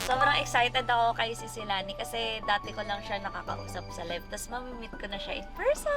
Sobrang excited ako kay Sisilani kasi dati ko lang siya nakakausap sa live. Tapos mamimit ko na siya in person.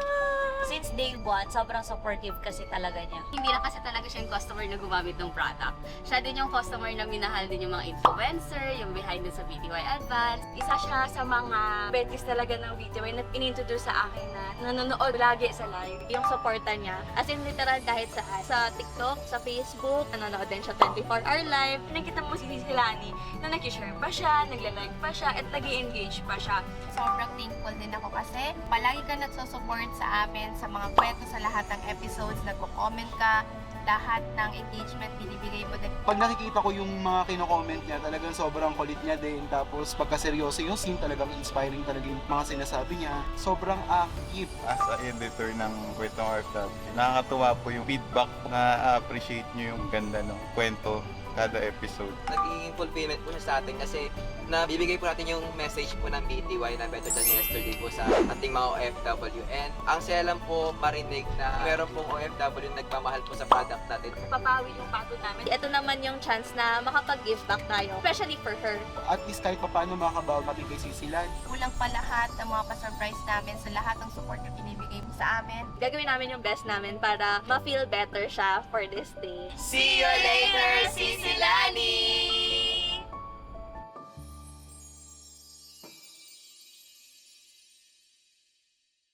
Since day one, sobrang supportive kasi talaga niya. Hindi lang kasi talaga siya yung customer na gumamit ng product. Siya din yung customer na minahal din yung mga influencer, yung behind din sa BTY Advance. Isa siya sa mga betis talaga ng BTY na inintroduce sa akin na nanonood lagi sa live. Yung supporta niya, as in literal kahit saan. Sa TikTok, sa Facebook, nanonood din siya 24-hour live. Nakita mo si Silani na nag-share pa siya, nagla-like pa siya, at nag-engage pa siya. Sobrang thankful din ako kasi palagi ka nagsusupport sa amin sa mga kwento sa lahat ng episodes, nagko-comment ka, lahat ng engagement binibigay mo din. Pag nakikita ko yung mga kino-comment niya, talagang sobrang kulit niya din. Tapos pagka-seryoso yung scene, talagang inspiring talaga yung mga sinasabi niya. Sobrang active. As a editor ng Kwentong OFW, nakakatuwa po yung feedback na appreciate nyo yung ganda ng kwento kada episode. Nagiging fulfillment po siya sa atin kasi nabibigay po natin yung message po ng BTY na Better Than Yesterday po sa ating mga OFW. And ang saya lang po marinig na meron pong OFW na nagpamahal po sa product natin. Papawi yung pagod namin. Ito naman yung chance na makapag-give back tayo, especially for her. At least kahit pa paano makakabawi kay Sisilan. Kulang pa lahat ng mga pa-surprise namin sa lahat ng support na binibigay mo sa amin. Gagawin namin yung best namin para ma-feel better siya for this day. See you later, Sisilani!